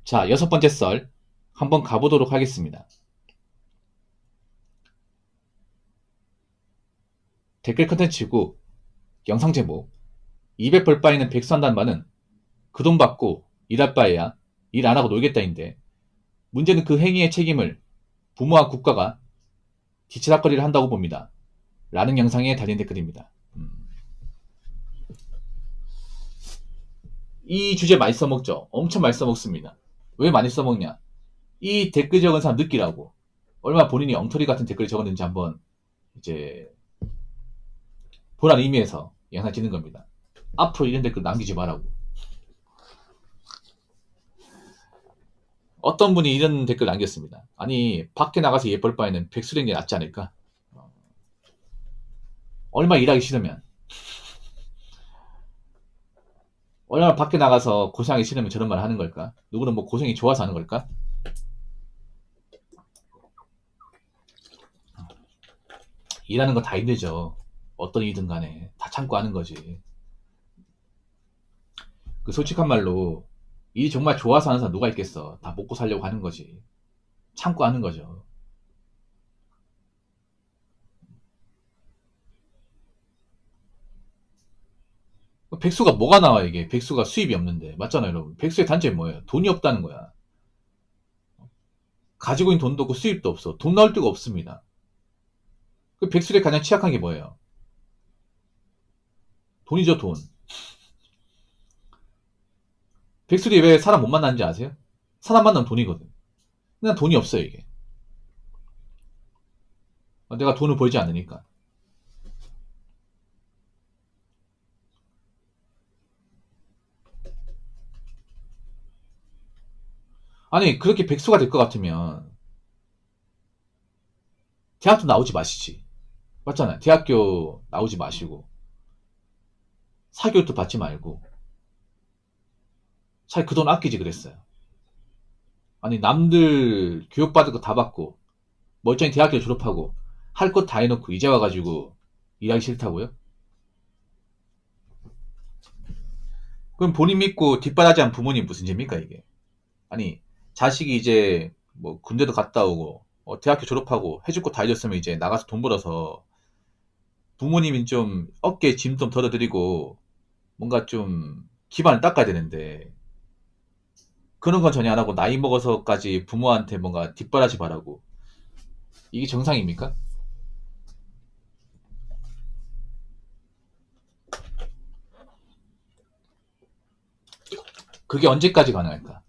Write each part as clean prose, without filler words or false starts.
자, 6번째 썰 한번 가보도록 하겠습니다. 댓글 컨텐츠고 영상 제목 200벌 바에는 백수한다는 말은 그 돈 받고 일할 바에야 일 안하고 놀겠다인데, 문제는 그 행위의 책임을 부모와 국가가 뒤치다꺼리를 한다고 봅니다. 라는 영상에 달린 댓글입니다. 이 주제 많이 써먹죠. 엄청 많이 써먹습니다. 왜 많이 써먹냐? 이 댓글 적은 사람 느끼라고. 얼마나 본인이 엉터리 같은 댓글을 적었는지 한번 이제 보라는 의미에서 영상 찍는 겁니다. 앞으로 이런 댓글 남기지 말라고. 어떤 분이 이런 댓글 남겼습니다. 아니, 밖에 나가서 예쁠 바에는 백수된 게 낫지 않을까? 얼마 일하기 싫으면, 얼마나 밖에 나가서 고생하기 싫으면 저런 말 하는 걸까? 누구는 뭐 고생이 좋아서 하는 걸까? 일하는 거 다 힘들죠. 어떤 일이든 간에 다 참고 하는 거지. 그 솔직한 말로 일이 정말 좋아서 하는 사람 누가 있겠어. 다 먹고 살려고 하는 거지. 참고 하는 거죠. 백수가 뭐가 나와, 이게? 백수가 수입이 없는데. 맞잖아요, 여러분. 백수의 단점이 뭐예요? 돈이 없다는 거야. 가지고 있는 돈도 없고 수입도 없어. 돈 나올 데가 없습니다. 그 백수의 가장 취약한 게 뭐예요? 돈이죠, 돈. 백수들이 왜 사람 못 만나는지 아세요? 사람 만나면 돈이거든. 그냥 돈이 없어요, 이게. 내가 돈을 벌지 않으니까. 아니, 그렇게 백수가 될 것 같으면 대학도 나오지 마시지. 맞잖아요. 대학교 나오지 마시고 사교육도 받지 말고 차라리 그 돈 아끼지 그랬어요. 아니, 남들 교육받을 거 다 받고 멀쩡히 대학교 졸업하고 할 것 다 해놓고 이제 와가지고 일하기 싫다고요? 그럼 본인 믿고 뒷바라지한 부모님 무슨 죄입니까, 이게? 아니, 자식이 이제 뭐 군대도 갔다 오고 대학교 졸업하고 해줄 거 다 해줬으면 이제 나가서 돈 벌어서 부모님이 좀 어깨에 짐 좀 덜어드리고 뭔가 좀 기반을 닦아야 되는데, 그런 건 전혀 안 하고 나이 먹어서까지 부모한테 뭔가 뒷바라지 바라고, 이게 정상입니까? 그게 언제까지 가능할까?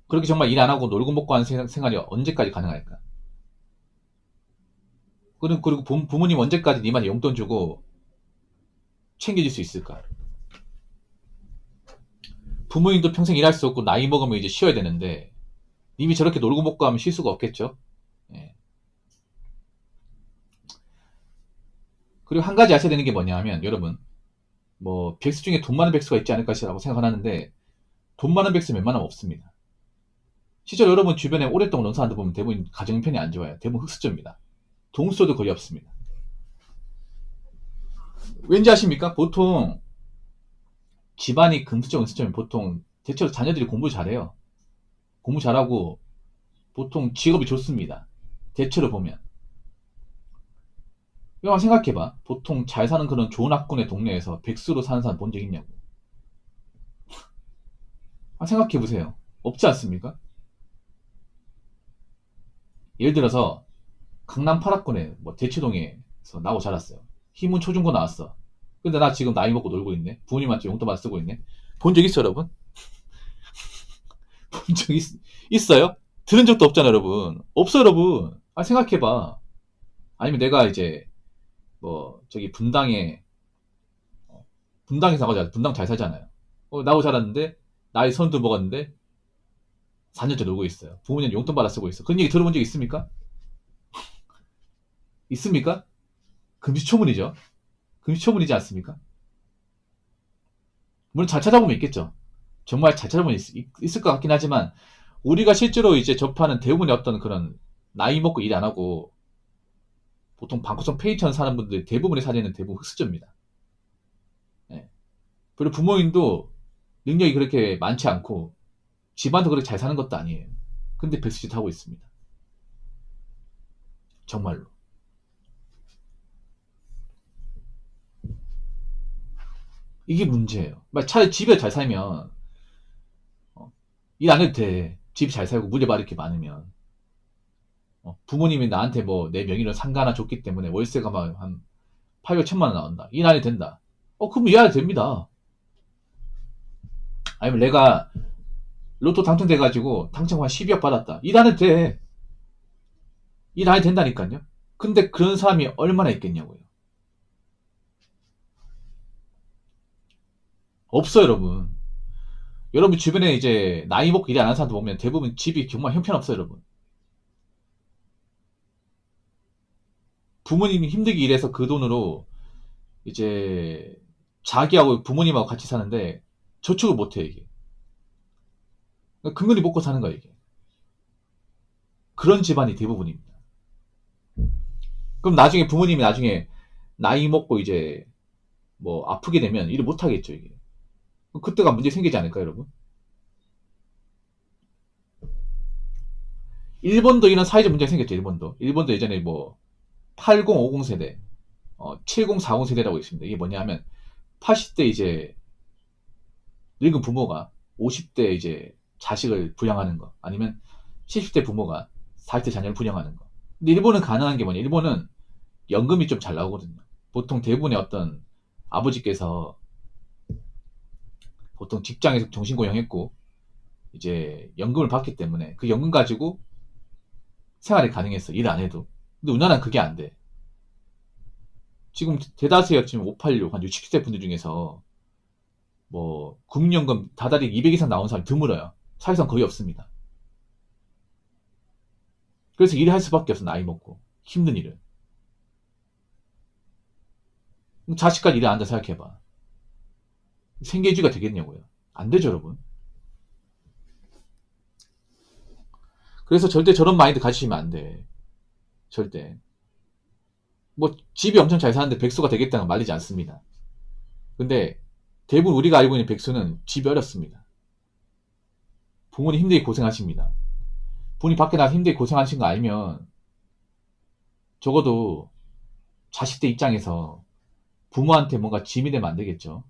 그렇게 정말 일 안 하고 놀고 먹고 하는 생활이 언제까지 가능할까? 그리고 부모님 언제까지 님한테 용돈 주고 챙겨줄 수 있을까? 부모님도 평생 일할 수 없고 나이 먹으면 이제 쉬어야 되는데 님이 저렇게 놀고 먹고 하면 쉴 수가 없겠죠? 예. 그리고 한 가지 아셔야 되는 게 뭐냐 하면, 여러분, 뭐 백수 중에 돈 많은 백수가 있지 않을까라고 생각하는데, 돈 많은 백수 웬만하면 없습니다. 실제로 여러분 주변에 오랫동안 논 사람들 보면 대부분 가정 형편이 안 좋아요. 대부분 흑수저입니다. 동수저도 거의 없습니다. 왠지 아십니까? 보통 집안이 금수저, 은수저면 보통 대체로 자녀들이 공부 잘해요. 공부 잘하고 보통 직업이 좋습니다. 대체로 보면. 이거 생각해봐. 보통 잘 사는 그런 좋은 학군의 동네에서 백수로 사는 사람 본 적 있냐고. 생각해보세요. 없지 않습니까? 예를 들어서 강남 8학군에 뭐 대치동에서 나고 자랐어요. 희문 초중고 나왔어. 근데 나 지금 나이 먹고 놀고 있네. 부모님한테 용돈 받아 쓰고 있네. 본 적 있어, 여러분? 본 적 있어요? 들은 적도 없잖아, 여러분. 없어, 여러분. 생각해봐. 아니면 내가 이제 뭐 저기 분당에서 나고 분당 잘 살잖아요. 나고 자랐는데 나이 32 먹었는데 4년째 놀고 있어요. 부모님 용돈 받아 쓰고 있어. 그런 얘기 들어본 적 있습니까? 있습니까? 금시초문이죠. 금시초문이지 않습니까? 물론 잘 찾아보면 있겠죠. 정말 잘 찾아보면 있을 것 같긴 하지만, 우리가 실제로 이제 접하는 대부분의 어떤 그런 나이 먹고 일 안 하고 보통 방구석 페이천 사는 분들 대부분의 사례는 대부분 흑수저입니다. 예. 그리고 부모님도 능력이 그렇게 많지 않고 집안도 그렇게 잘 사는 것도 아니에요. 근데 백수짓 하고 있습니다. 정말로. 이게 문제예요. 차라리 집에 잘 살면 일 안 해도 돼. 집 잘 살고 물려받을 이렇게 많으면. 부모님이 나한테 뭐 내 명의로 상가 하나 줬기 때문에 월세가 막 한 800, 1000만 원 나온다. 일 안 해도 된다. 그럼 일 안 해도 됩니다. 아니면 내가 로또 당첨돼가지고 당첨 한 12억 받았다. 일 안 해도 돼. 일 안 해도 된다니까요. 근데 그런 사람이 얼마나 있겠냐고요. 없어, 여러분. 여러분 주변에 이제 나이 먹고 일 안 하는 사람들 보면 대부분 집이 정말 형편없어, 여러분. 부모님이 힘들게 일해서 그 돈으로 이제 자기하고 부모님하고 같이 사는데 저축을 못해, 이게. 근근히 먹고 사는 거야, 이게. 그런 집안이 대부분입니다. 그럼 나중에 부모님이 나중에 나이 먹고 이제 뭐 아프게 되면 일을 못 하겠죠, 이게. 그때가 문제 생기지 않을까요, 여러분? 일본도 이런 사회적 문제가 생겼죠, 일본도. 일본도 예전에 뭐 8050 세대, 7040 세대라고 있습니다. 이게 뭐냐 하면 80대 이제 늙은 부모가 50대 이제 자식을 부양하는 거, 아니면 70대 부모가 40대 자녀를 부양하는 거. 근데 일본은 가능한 게 뭐냐? 일본은 연금이 좀 잘 나오거든요. 보통 대부분의 어떤 아버지께서 보통 직장에서 정신고용했고 이제 연금을 받기 때문에 그 연금 가지고 생활이 가능했어. 일 안 해도. 근데 우리나라는 그게 안 돼. 지금 대다수의 지금 586, 한 60, 70대 분들 중에서 뭐 국민연금 다달이 200 이상 나온 사람이 드물어요. 사실상 거의 없습니다. 그래서 일을 할 수밖에 없어, 나이 먹고. 힘든 일을. 자식까지 일을 안 한다 생각해봐. 생계주의가 되겠냐고요. 안 되죠, 여러분. 그래서 절대 저런 마인드 가지시면 안 돼. 절대. 뭐 집이 엄청 잘 사는데 백수가 되겠다는 건 말리지 않습니다. 근데 대부분 우리가 알고 있는 백수는 집이 어렵습니다. 부모님 힘들게 고생하십니다. 부모님 밖에 나가서 힘들게 고생하신 거 알면 적어도 자식들 입장에서 부모한테 뭔가 짐이 되면 안 되겠죠.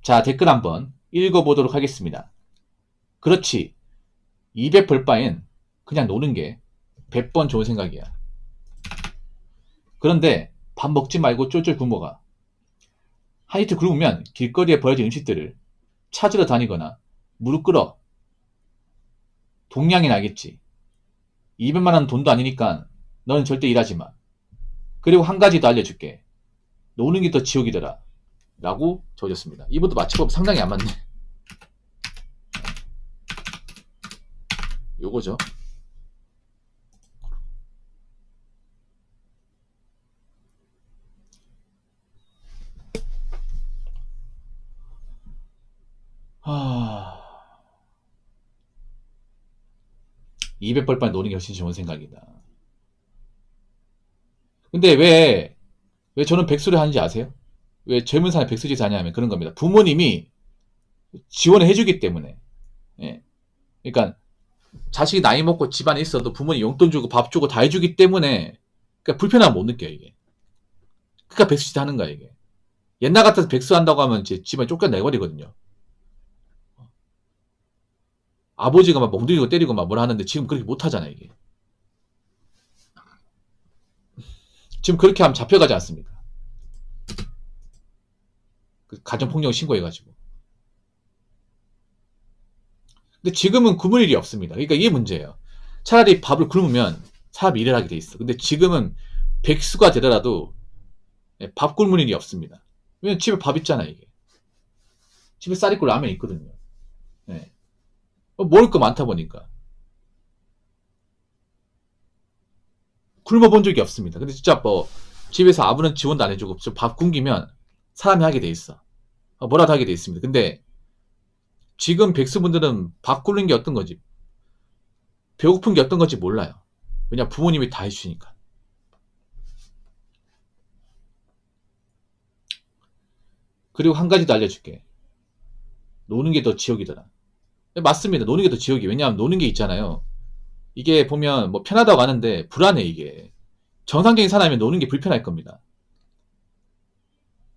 자, 댓글 한번 읽어보도록 하겠습니다. 그렇지. 200 벌 바엔 그냥 노는 게 100번 좋은 생각이야. 그런데 밥 먹지 말고 쫄쫄 굶어가. 한 이틀 굶으면 길거리에 버려진 음식들을 찾으러 다니거나 무릎 꿇어. 동량이 나겠지. 200만 원 돈도 아니니까 너는 절대 일하지 마. 그리고 한 가지 더 알려줄게. 노는 게 더 지옥이더라. 라고 적어줬습니다. 이분도 맞춰보면 상당히 안 맞네. 요거죠. 하... 200벌 노는 게 훨씬 좋은 생각이다. 근데 왜 저는 백수를 하는지 아세요? 왜 젊은 사람이 백수짓을 하냐면 그런 겁니다. 부모님이 지원을 해주기 때문에. 예. 그러니까 자식이 나이 먹고 집안에 있어도 부모님 용돈 주고 밥 주고 다 해주기 때문에 그러니까 불편함 못 느껴요, 이게. 그러니까 백수짓 하는 거야, 이게. 옛날 같아서 백수한다고 하면 이제 집안에 쫓겨내버리거든요. 아버지가 막 멍들이고 때리고 막 뭐라 하는데 지금 그렇게 못 하잖아, 이게. 지금 그렇게 하면 잡혀가지 않습니까? 그 가정폭력 신고해가지고. 근데 지금은 굶을 일이 없습니다. 그러니까 이게 문제예요. 차라리 밥을 굶으면 사람이 일을 하게 돼 있어. 근데 지금은 백수가 되더라도 밥 굶을 일이 없습니다. 왜냐면 집에 밥 있잖아, 이게. 집에 쌀 있고 라면 있거든요. 네. 먹을 거 많다 보니까. 굶어본 적이 없습니다. 근데 진짜 뭐 집에서 아무런 지원도 안 해주고 밥 굶기면 사람이 하게 돼 있어. 뭐라도 하게 돼 있습니다. 근데 지금 백수분들은 밥 굶는 게 어떤 건지, 배고픈 게 어떤 건지 몰라요. 왜냐 부모님이 다 해주시니까. 그리고 한 가지 더 알려줄게. 노는 게 더 지옥이더라. 맞습니다. 노는 게 더 지옥이. 왜냐하면 노는 게 있잖아요. 이게 보면 뭐 편하다고 하는데 불안해 이게. 정상적인 사람이면 노는 게 불편할 겁니다.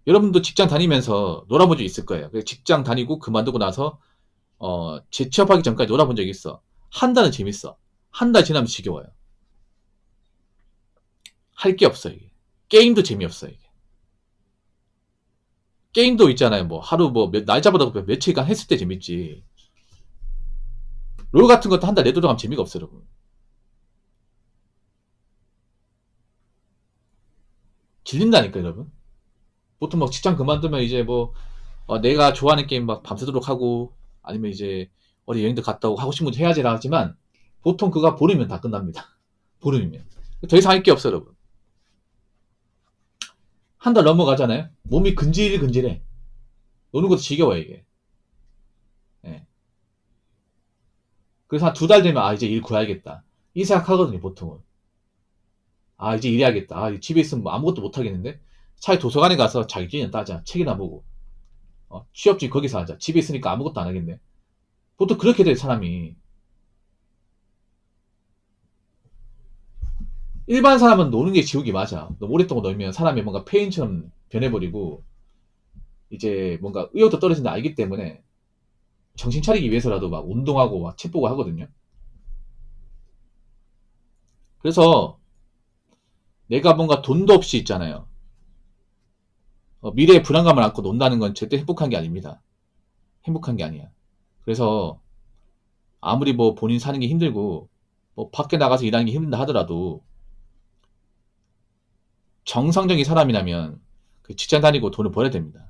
여러분도 직장 다니면서 놀아본 적 있을 거예요. 직장 다니고 그만두고 나서 재취업하기 전까지 놀아본 적이 있어. 한 달은 재밌어. 한 달 지나면 지겨워요. 할 게 없어 이게. 게임도 재미없어 이게. 게임도 있잖아요. 뭐 하루 뭐 날 잡아도 며칠간 했을 때 재밌지. 롤 같은 것도 한 달 내도록 하면 재미가 없어요, 여러분. 질린다니까, 여러분. 보통 막 직장 그만두면 이제 뭐 내가 좋아하는 게임 막 밤새도록 하고 아니면 이제 어디 여행도 갔다 오고 하고 싶은 거 해야지 하지만 보통 그가 보름이면 다 끝납니다. 보름이면. 더 이상 할 게 없어요, 여러분. 한 달 넘어가잖아요. 몸이 근질근질해. 노는 것도 지겨워 이게. 예. 그래서 한 두 달 되면 이제 일 구해야겠다. 이 생각하거든요, 보통은. 이제 일해야겠다. 집에 있으면 뭐 아무것도 못 하겠는데 차라리 도서관에 가서 자격증이나 따자. 책이나 보고. 취업지 거기서 하자. 집에 있으니까 아무것도 안 하겠네. 보통 그렇게 돼, 사람이. 일반 사람은 노는 게 지옥이 맞아. 너무 오랫동안 놀면 사람이 뭔가 페인처럼 변해버리고 이제 뭔가 의욕도 떨어진다 알기 때문에 정신 차리기 위해서라도 막 운동하고 막 책 보고 하거든요. 그래서 내가 뭔가 돈도 없이 있잖아요. 미래의 불안감을 안고 논다는 건 절대 행복한 게 아닙니다. 행복한 게 아니야. 그래서 아무리 뭐 본인 사는 게 힘들고 뭐 밖에 나가서 일하는 게 힘든다 하더라도 정상적인 사람이라면 그 직장 다니고 돈을 벌어야 됩니다.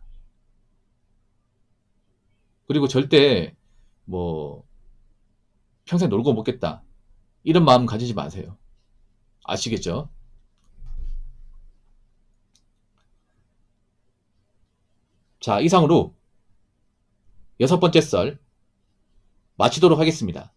그리고 절대 뭐 평생 놀고 먹겠다 이런 마음 가지지 마세요. 아시겠죠? 자, 이상으로 6번째 썰 마치도록 하겠습니다.